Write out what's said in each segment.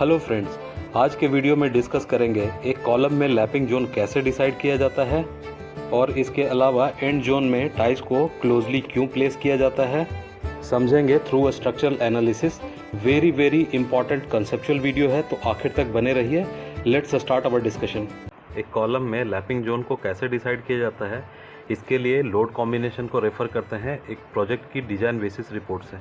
Hello friends, आज के video में डिस्कस करेंगे एक कॉलम में लैपिंग जोन कैसे डिसाइड किया जाता है और इसके अलावा एंड जोन में टाइज को क्लोजली क्यों प्लेस किया जाता है। समझेंगे through a structural analysis. Very important conceptual video है, तो आखिर तक बने रहिए। Let's start our discussion. एक कॉलम में लैपिंग जोन को कैसे डिसाइड किया जाता है, इसके लिए लोड कॉम्बिनेशन को रेफ़र करते हैं एक प्रोजेक्ट की डिज़ाइन बेसिस रिपोर्ट से।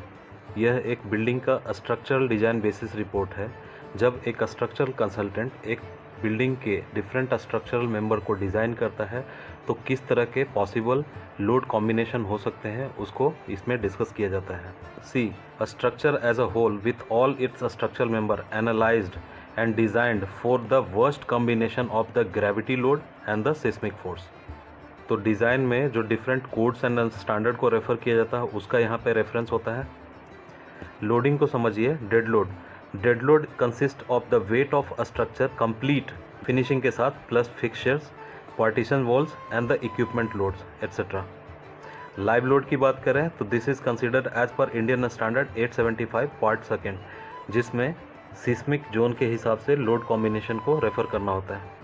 यह एक बिल्डिंग का स्ट्रक्चरल डिज़ाइन बेसिस रिपोर्ट है। जब एक स्ट्रक्चरल कंसल्टेंट एक बिल्डिंग के डिफरेंट स्ट्रक्चरल मेंबर को डिज़ाइन करता है तो किस तरह के पॉसिबल लोड कॉम्बिनेशन हो सकते हैं उसको इसमें डिस्कस किया जाता है। See a structure as a whole with all its structural member analysed and designed for the worst combination of the gravity load and the seismic force। तो डिज़ाइन में जो डिफरेंट कोड्स एंड स्टैंडर्ड को refer किया जाता है उसका यहाँ पे रेफरेंस होता है। लोडिंग को समझिए। Dead load consist of the weight of a structure complete finishing के साथ plus fixtures, partition walls and the equipment loads etcetera. Live load की बात करें तो this is considered as per Indian standard 875 part second, जिसमें seismic zone के हिसाब से लोड कॉम्बिनेशन को रेफ़र करना होता है।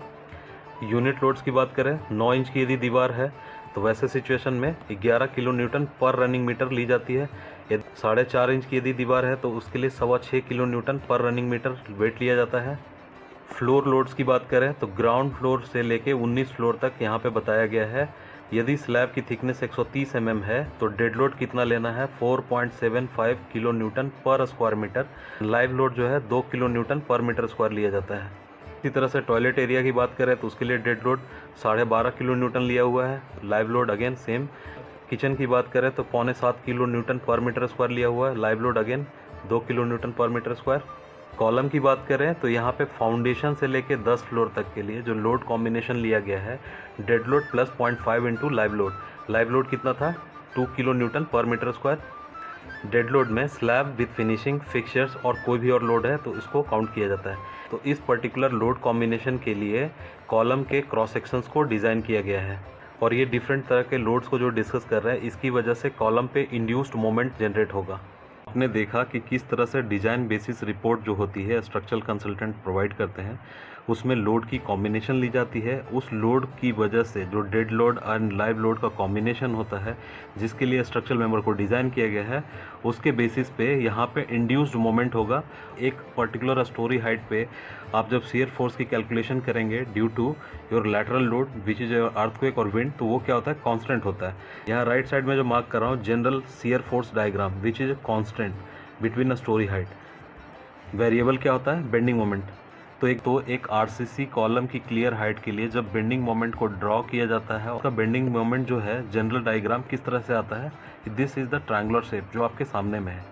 यूनिट लोड्स की बात करें, 9 इंच की यदि दीवार है तो वैसे सिचुएशन में 11 किलो न्यूटन पर रनिंग मीटर ली जाती है। यदि 4.5 इंच की यदि दीवार है तो उसके लिए 6.25 किलो न्यूटन पर रनिंग मीटर वेट लिया जाता है। फ्लोर लोड्स की बात करें तो ग्राउंड फ्लोर से लेके 19 फ्लोर तक यहाँ पे बताया गया है। यदि स्लैब की थिकनेस 130 mm है तो डेड लोड कितना लेना है, 4.75 किलो न्यूटन पर स्क्वायर मीटर। लाइव लोड जो है 2 kilo newton per metre square लिया जाता है। इसी तरह से टॉयलेट एरिया की बात करें तो उसके लिए डेड लोड 12.5 किलो न्यूटन लिया हुआ है। Live load again same. Kitchen की बात करें तो 6.25 kilo newton per metre square लिया हुआ है। Live load again 2 kilo newton per metre square. Column की बात करें तो यहाँ पे फाउंडेशन से लेके 10 फ्लोर तक के लिए जो लोड कॉम्बिनेशन लिया गया है, dead load plus 0.5 into live load. Live load कितना था, 2 kilo newton per metre square. Dead load में स्लैब विथ फिनिशिंग, फिक्सचर्स और कोई भी और लोड है तो इसको काउंट किया जाता है। तो इस पर्टिकुलर लोड कॉम्बिनेशन के लिए कॉलम के क्रॉस सेक्शंस को डिज़ाइन किया गया है और ये डिफरेंट तरह के लोड्स को जो डिस्कस कर रहे हैं इसकी वजह से कॉलम पे इंड्यूस्ड मोमेंट जनरेट होगा। आपने देखा कि किस तरह से डिज़ाइन बेसिस रिपोर्ट जो होती है स्ट्रक्चरल कंसल्टेंट प्रोवाइड करते हैं, उसमें लोड की कॉम्बिनेशन ली जाती है। उस लोड की वजह से जो dead load and live load का कॉम्बिनेशन होता है जिसके लिए स्ट्रक्चरल मेंबर को डिज़ाइन किया गया है, उसके बेसिस पे यहाँ पे इंड्यूस्ड मोमेंट होगा। एक पर्टिकुलर स्टोरी हाइट पे आप जब शियर फोर्स की कैलकुलेशन करेंगे due to your lateral load which is earthquake और विंड, तो वो क्या होता है, कांस्टेंट होता है। यहाँ राइट साइड में जो मार्क कर रहा हूँ general shear force diagram which is constant between a story height. Variable क्या होता है, बेंडिंग मोमेंट। तो एक आरसीसी कॉलम की क्लियर हाइट के लिए जब बेंडिंग मोमेंट को ड्रॉ किया जाता है, उसका बेंडिंग मोमेंट जो है जनरल डायग्राम किस तरह से आता है, this is the triangular shape जो आपके सामने में है।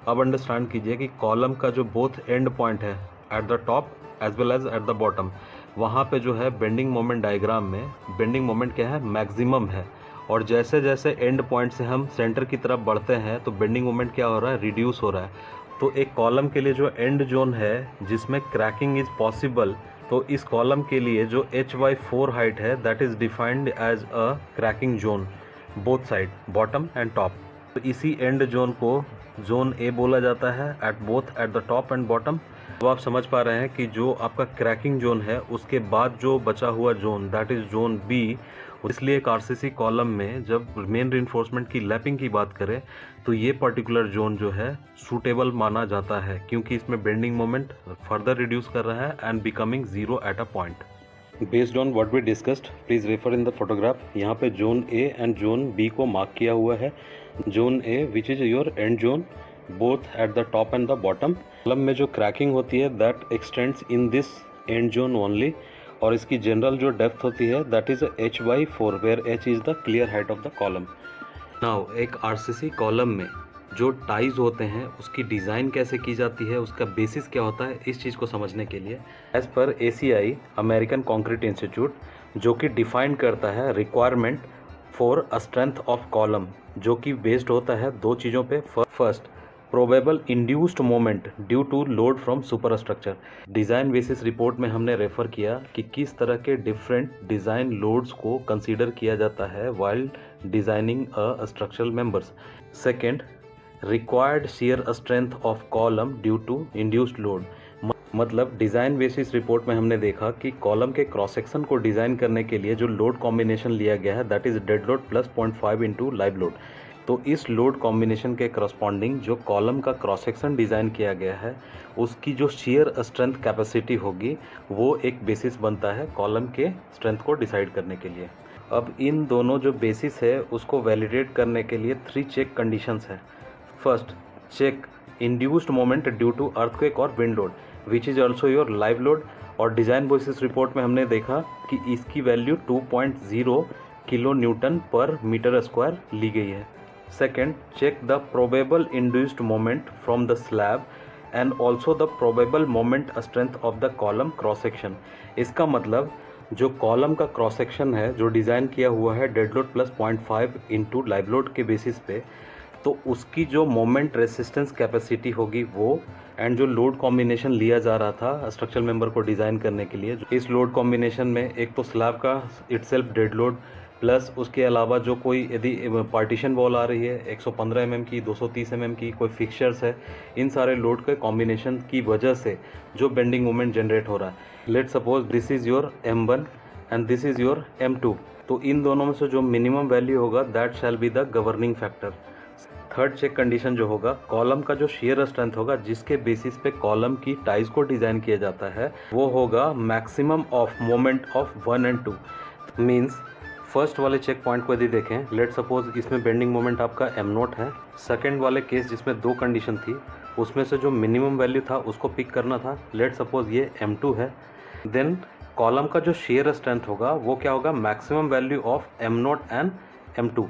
अब अंडरस्टैंड कीजिए कि कॉलम का जो बोथ एंड पॉइंट है at the top as well as at the bottom, वहाँ पे जो है बेंडिंग मोमेंट डायग्राम में बेंडिंग मोमेंट क्या है, मैक्सिमम है। और जैसे जैसे एंड पॉइंट से हम सेंटर की तरफ बढ़ते हैं तो बेंडिंग मोमेंट क्या हो रहा है, रिड्यूस हो रहा है। तो एक कॉलम के लिए जो एंड जोन है जिसमें क्रैकिंग इज पॉसिबल, तो इस कॉलम के लिए जो h/4 हाइट है that is defined as a cracking zone both side, bottom and top. तो इसी एंड जोन को जोन ए बोला जाता है at the top and bottom. तो आप समझ पा रहे हैं कि जो आपका क्रैकिंग जोन है उसके बाद जो बचा हुआ zone that is zone B. इसलिए एक आरसीसी कॉलम में जब मेन रिइंफोर्समेंट की लैपिंग की बात करें तो ये पर्टिकुलर जोन जो है सूटेबल माना जाता है क्योंकि इसमें बेंडिंग मोमेंट फर्दर रिड्यूस कर रहा है and becoming zero at a point. Based on what we discussed please refer in the photograph. यहाँ पे zone A and zone B को मार्क किया हुआ है। Zone A which is your end zone both at the top and the bottom. Column में जो cracking होती है that extends in this end zone only और इसकी जनरल जो डेप्थ होती है that is h/4 where h is the clear height of the column. Now एक आरसीसी कॉलम में जो टाइज होते हैं उसकी डिज़ाइन कैसे की जाती है, उसका बेसिस क्या होता है, इस चीज़ को समझने के लिए as per ACI American concrete institute जो कि डिफाइन करता है requirement for a strength of column, जो कि बेस्ड होता है दो चीज़ों पे। First, probable induced moment due to load from super structure. Design basis report में हमने रेफ़र किया कि किस तरह के डिफरेंट डिज़ाइन लोड्स को कंसीडर किया जाता है while designing a structural members. Second, required shear strength of column due to induced load। मतलब डिज़ाइन बेसिस रिपोर्ट में हमने देखा कि कॉलम के क्रॉस सेक्शन को डिज़ाइन करने के लिए जो लोड कॉम्बिनेशन लिया गया है that is dead load plus 0.5 into live load. तो इस लोड कॉम्बिनेशन के करस्पॉन्डिंग जो कॉलम का क्रॉस सेक्शन डिज़ाइन किया गया है उसकी जो शियर स्ट्रेंथ कैपेसिटी होगी वो एक बेसिस बनता है कॉलम के स्ट्रेंथ को डिसाइड करने के लिए। अब इन दोनों जो बेसिस है उसको वैलिडेट करने के लिए 3 चेक कंडीशंस है। First, check induced moment due to earthquake और wind load which is also your live load. और डिज़ाइन बेसिस रिपोर्ट में हमने देखा कि इसकी value 2.0 kilo newton per metre square ली गई है। Second, check the probable induced moment from the slab and also the probable moment strength of the column cross section. इसका मतलब जो कॉलम का क्रॉस सेक्शन है जो डिज़ाइन किया हुआ है dead load plus 0.5 into live load के बेसिस पे, तो उसकी जो मोमेंट रेसिस्टेंस कैपेसिटी होगी वो एंड जो लोड कॉम्बिनेशन लिया जा रहा था स्ट्रक्चरल मेंबर को डिज़ाइन करने के लिए, इस लोड कॉम्बिनेशन में एक तो स्लैब का इटसेल्फ डेड लोड प्लस उसके अलावा जो कोई यदि पार्टीशन वॉल आ रही है 115 mm की, 230 mm की, कोई फिक्सचर्स है, इन सारे लोड के कॉम्बिनेशन की वजह से जो बेंडिंग मोमेंट जनरेट हो रहा है। Let suppose this is your M1 and this is your M2, तो इन दोनों में से जो मिनिमम वैल्यू होगा that shall be the governing factor. Third check condition जो होगा, कॉलम का जो शियर स्ट्रेंथ होगा जिसके बेसिस पे कॉलम की टाइज को डिज़ाइन किया जाता है वो होगा maximum of moment of 1 and 2। Means first वाले चेक पॉइंट को यदि देखें, लेट सपोज इसमें बेंडिंग मोमेंट आपका M0 है। सेकेंड वाले केस जिसमें 2 कंडीशन थी उसमें से जो मिनिमम वैल्यू था उसको पिक करना था, लेट सपोज ये M2 है। देन कॉलम का जो शियर स्ट्रेंथ होगा वो क्या होगा, maximum value of M0 and M2।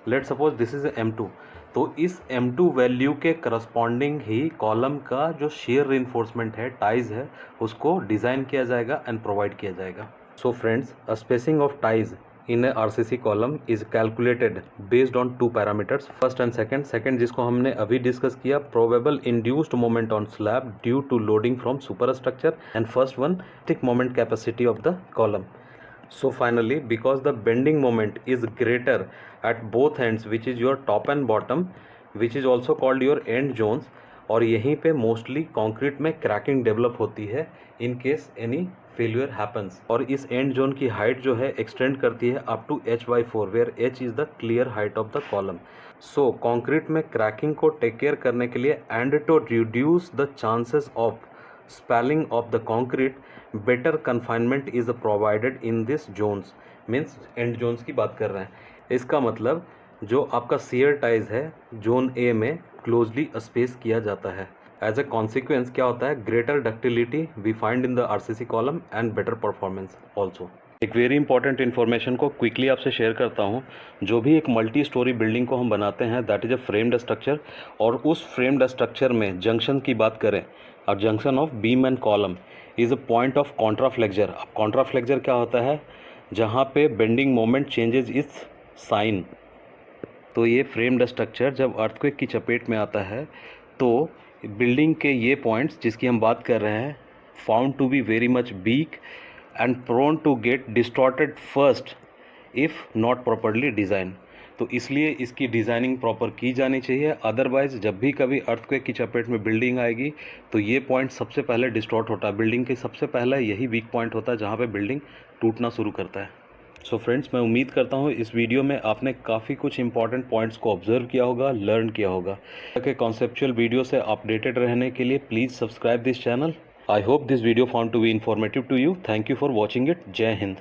Late suppose this is M2, तो इस M2 वैल्यू के करस्पॉन्डिंग ही कॉलम का जो शियर रिइंफोर्समेंट है, टाइज है, उसको डिज़ाइन किया जाएगा एंड प्रोवाइड किया जाएगा। So friends, a spacing of ties in a RCC column is calculated based on 2 parameters, first and second। second जिसको हमने अभी डिस्कस किया, probable induced moment on slab due to loading from superstructure, and first one stick moment capacity of the column। So finally, because the bending moment is greater at both ends which is your top and bottom which is also called your end zones, और यहीं पे mostly concrete में cracking develop होती है in case any failure happens. और इस and zone की height जो है एक्सटेंड करती है up to h/4 where h is the clear height of the column. So concrete में क्रैकिंग को टेक केयर करने के लिए and to reduce the chances of spelling of the concrete, better confinement is provided in this zones. Means end zones की बात कर रहे हैं। इसका मतलब जो आपका शियर टाइज है जोन ए में क्लोजली स्पेस किया जाता है। एज ए कॉन्सिक्वेंस क्या होता है, greater ductility we find in the RCC column and better performance also. एक वेरी इंपॉर्टेंट इन्फॉर्मेशन को क्विकली आपसे शेयर करता हूँ। जो भी एक मल्टी स्टोरी बिल्डिंग को हम बनाते हैं that is a framed structure, और उस फ्रेम्ड स्ट्रक्चर में जंक्शन की बात करें और junction of beam and column is a point of contraflexure. अब कॉन्ट्राफ्लेक्चर क्या होता है, जहाँ पे bending moment changes is sine. तो ये फ्रेम्ड स्ट्रक्चर जब अर्थक्वेक की चपेट में आता है तो बिल्डिंग के ये पॉइंट्स जिसकी हम बात कर रहे हैं found to be very much weak and prone to get distorted first if not properly design. तो इसलिए इसकी डिज़ाइनिंग प्रॉपर की जानी चाहिए, अदरवाइज़ जब भी कभी अर्थक्वेक की चपेट में बिल्डिंग आएगी तो ये पॉइंट सबसे पहले डिस्टॉर्ट होता है। बिल्डिंग के सबसे पहला यही वीक पॉइंट होता है जहाँ पे बिल्डिंग टूटना शुरू करता है। सो फ्रेंड्स, मैं उम्मीद करता हूँ इस वीडियो में आपने काफ़ी कुछ इंपॉर्टेंट पॉइंट्स को ऑब्जर्व किया होगा, लर्न किया होगा। के कॉन्सेप्चुअल वीडियो से अपडेटेड रहने के लिए please subscribe this channel. I hope this video found to be informative to you. Thank you for watching it. जय हिंद।